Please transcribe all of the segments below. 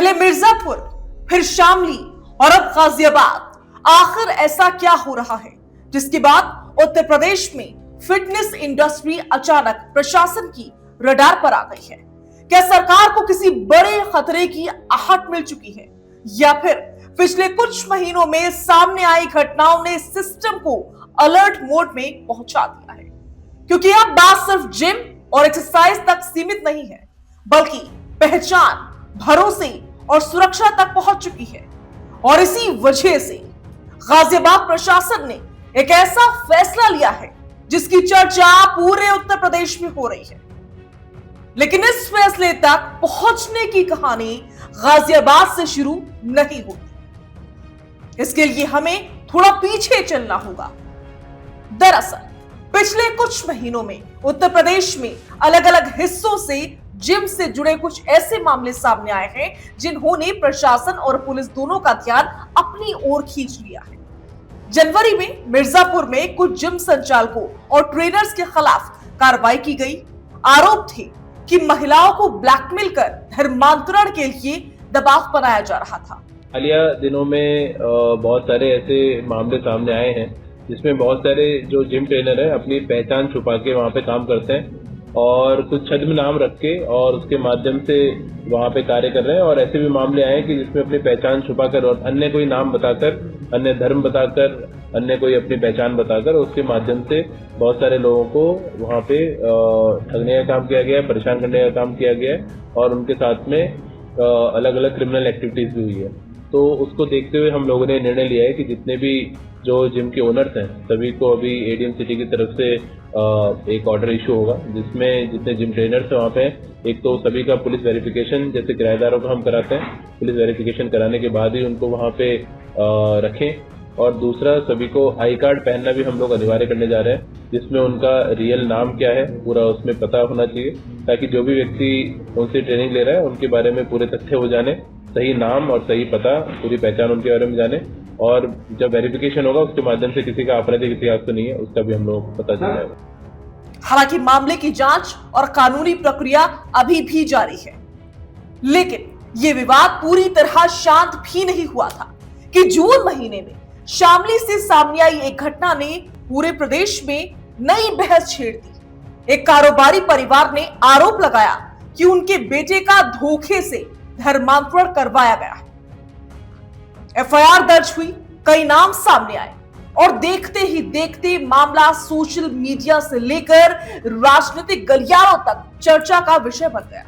पहले मिर्जापुर, फिर शामली और अब गाजियाबाद। आखिर ऐसा क्या हो रहा है जिसके बाद उत्तर प्रदेश में फिटनेस इंडस्ट्री अचानक प्रशासन की रडार पर आ गई है? क्या सरकार को किसी बड़े खतरे की आहट मिल चुकी है, या फिर पिछले कुछ महीनों में सामने आई घटनाओं ने सिस्टम को अलर्ट मोड में पहुंचा दिया है? क्योंकि अब बात सिर्फ जिम और एक्सरसाइज तक सीमित नहीं है, बल्कि पहचान, भरोसे और सुरक्षा तक पहुंच चुकी है। और इसी वजह से गाजियाबाद प्रशासन ने एक ऐसा फैसला लिया है जिसकी चर्चा पूरे उत्तर प्रदेश में हो रही है। लेकिन इस फैसले तक पहुंचने की कहानी गाजियाबाद से शुरू नहीं होती। इसके लिए हमें थोड़ा पीछे चलना होगा। दरअसल पिछले कुछ महीनों में उत्तर प्रदेश में अलग अलग हिस्सों से जिम से जुड़े कुछ ऐसे मामले सामने आए हैं जिन्होंने प्रशासन और पुलिस दोनों का ध्यान अपनी ओर खींच लिया है। जनवरी में मिर्जापुर में कुछ जिम संचालकों और ट्रेनर्स के खिलाफ कार्रवाई की गई। आरोप थे कि महिलाओं को ब्लैकमेल कर धर्मांतरण के लिए दबाव बनाया जा रहा था। हालिया दिनों में बहुत सारे ऐसे मामले सामने आए हैं जिसमें बहुत सारे जो जिम ट्रेनर है अपनी पहचान छुपा के वहाँ पे काम करते हैं और कुछ छद्म नाम रख के और उसके माध्यम से वहाँ पे कार्य कर रहे हैं। और ऐसे भी मामले आए हैं कि जिसमें अपनी पहचान छुपाकर और अन्य कोई नाम बताकर, अन्य धर्म बताकर, अन्य कोई अपनी पहचान बताकर उसके माध्यम से बहुत सारे लोगों को वहाँ पे ठगने का काम किया गया है, परेशान करने का काम किया गया है और उनके साथ में अलग अलग क्रिमिनल एक्टिविटीज भी हुई है। तो उसको देखते हुए हम लोगों ने निर्णय लिया है कि जितने भी जो जिम के ओनर्स हैं सभी को अभी एडीएम सिटी की तरफ से एक ऑर्डर इशू होगा, जिसमें जितने जिम ट्रेनर्स हैं वहाँ पे एक तो सभी का पुलिस वेरिफिकेशन, जैसे किराएदारों का हम कराते हैं, पुलिस वेरिफिकेशन कराने के बाद ही उनको वहाँ पे रखें। और दूसरा, सभी को आई कार्ड पहनना भी हम लोग अनिवार्य करने जा रहे हैं, जिसमें उनका रियल नाम क्या है पूरा उसमें पता होना चाहिए, ताकि जो भी व्यक्ति उनसे ट्रेनिंग ले रहा है उनके बारे में पूरे तथ्य हो जाने, सही नाम और सही पता, पूरी पहचान उनके बारे में जाने। और जब वेरिफिकेशन होगा उसके माध्यम से किसी का आपराधिक इतिहास तो नहीं है उसका भी हम लोग पता चल जाएगा। हालांकि मामले की जांच और कानूनी प्रक्रिया अभी भी जारी है, लेकिन ये विवाद पूरी तरह शांत भी नहीं हुआ था कि जून महीने में शामली से सामने आई एक घटना ने पूरे प्रदेश में नई बहस छेड़ दी। एक कारोबारी परिवार ने आरोप लगाया कि उनके बेटे का धोखे से धर्मांतरण करवाया गया है। एफआईआर दर्ज हुई, कई नाम सामने आए और देखते ही देखते मामला सोशल मीडिया से लेकर राजनीतिक गलियारों तक चर्चा का विषय बन गया।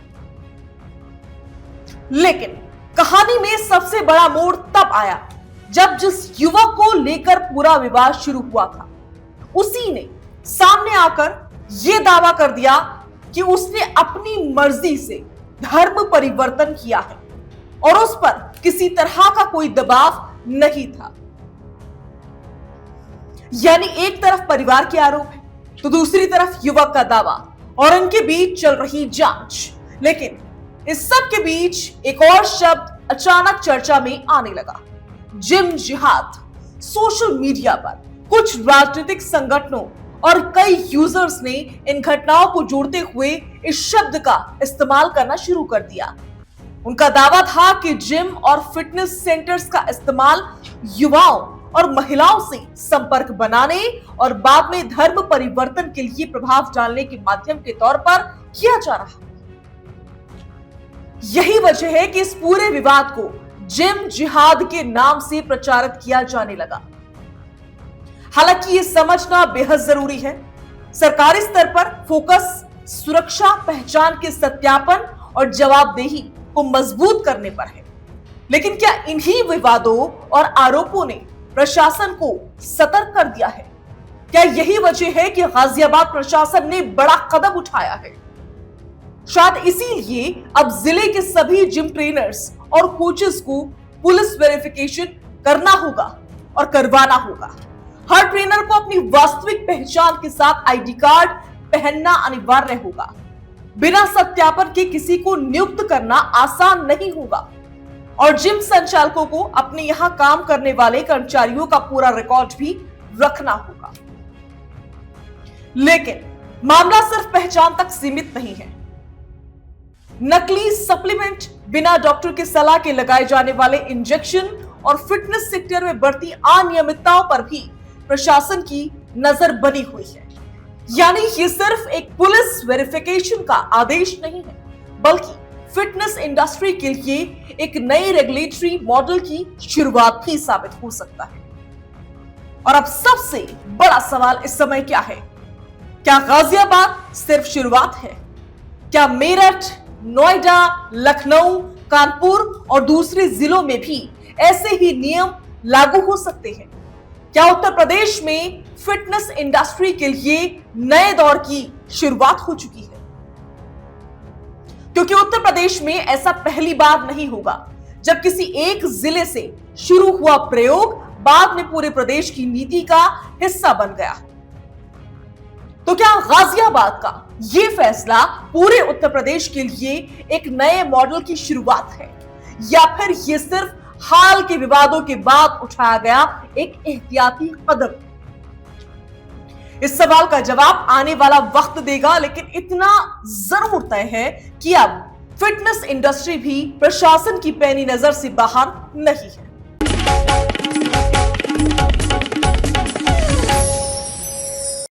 लेकिन कहानी में सबसे बड़ा मोड़ तब आया जब जिस युवक को लेकर पूरा विवाद शुरू हुआ था, उसी ने सामने आकर यह दावा कर दिया कि उसने अपनी मर्जी से धर्म परिवर्तन किया है और उस पर किसी तरह का कोई दबाव नहीं था। यानी एक तरफ परिवार के आरोप है तो दूसरी तरफ युवक का दावा और इनके बीच चल रही जांच। लेकिन इस सब के बीच एक और शब्द अचानक चर्चा में आने लगा, जिम जिहाद। सोशल मीडिया पर कुछ राजनीतिक संगठनों और कई यूजर्स ने इन घटनाओं को जोड़ते हुए इस शब्द का इस्तेमाल करना शुरू कर दिया। उनका दावा था कि जिम और फिटनेस सेंटर्स का इस्तेमाल युवाओं और महिलाओं से संपर्क बनाने और बाद में धर्म परिवर्तन के लिए प्रभाव डालने के माध्यम के तौर पर किया जा रहा है। यही वजह है कि इस पूरे विवाद को जिम जिहाद के नाम से प्रचारित किया जाने लगा। हालांकि ये समझना बेहद जरूरी है, सरकारी स्तर पर फोकस सुरक्षा, पहचान के सत्यापन और जवाबदेही को मजबूत करने पर है। लेकिन क्या इन्हीं विवादों और आरोपों ने प्रशासन को सतर्क कर दिया है? क्या यही वजह है कि गाजियाबाद प्रशासन ने बड़ा कदम उठाया है? शायद इसीलिए अब जिले के सभी जिम ट्रेनर्स और कोचेस को पुलिस वेरिफिकेशन करना होगा और करवाना होगा। हर ट्रेनर को अपनी वास्तविक पहचान के साथ आईडी कार्ड पहनना अनिवार्य होगा। बिना सत्यापन के किसी को नियुक्त करना आसान नहीं होगा और जिम संचालकों को अपने यहां काम करने वाले कर्मचारियों का पूरा रिकॉर्ड भी रखना होगा। लेकिन मामला सिर्फ पहचान तक सीमित नहीं है। नकली सप्लीमेंट, बिना डॉक्टर की सलाह के लगाए जाने वाले इंजेक्शन और फिटनेस सेक्टर में बढ़ती अनियमितताओं पर भी प्रशासन की नजर बनी हुई है। यानी ये सिर्फ एक पुलिस वेरिफिकेशन का आदेश नहीं है, बल्कि फिटनेस इंडस्ट्री के लिए एक नई रेगुलेटरी मॉडल की शुरुआत भी साबित हो सकता है। और अब सबसे बड़ा सवाल इस समय क्या है? क्या गाजियाबाद सिर्फ शुरुआत है? क्या मेरठ, नोएडा, लखनऊ, कानपुर और दूसरे जिलों में भी ऐसे ही नियम लागू हो सकते हैं? क्या उत्तर प्रदेश में फिटनेस इंडस्ट्री के लिए नए दौर की शुरुआत हो चुकी है? क्योंकि उत्तर प्रदेश में ऐसा पहली बार नहीं होगा जब किसी एक जिले से शुरू हुआ प्रयोग बाद में पूरे प्रदेश की नीति का हिस्सा बन गया। तो क्या गाजियाबाद का यह फैसला पूरे उत्तर प्रदेश के लिए एक नए मॉडल की शुरुआत है, या फिर यह सिर्फ हाल के विवादों के बाद उठाया गया एक एहतियाती कदम? इस सवाल का जवाब आने वाला वक्त देगा, लेकिन इतना जरूर तय है कि अब फिटनेस इंडस्ट्री भी प्रशासन की पैनी नजर से बाहर नहीं है।